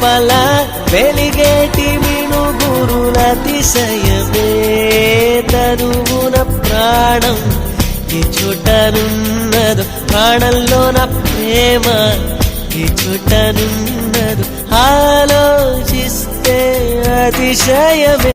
లోపల వెలిగేటి మినుగురులతిశయమే తనువున ప్రాణం ఈ చోటనున్నదు ప్రాణంలో నా ప్రేమ ఈ చోటనున్నదు ఆలోచిస్తే అతిశయమే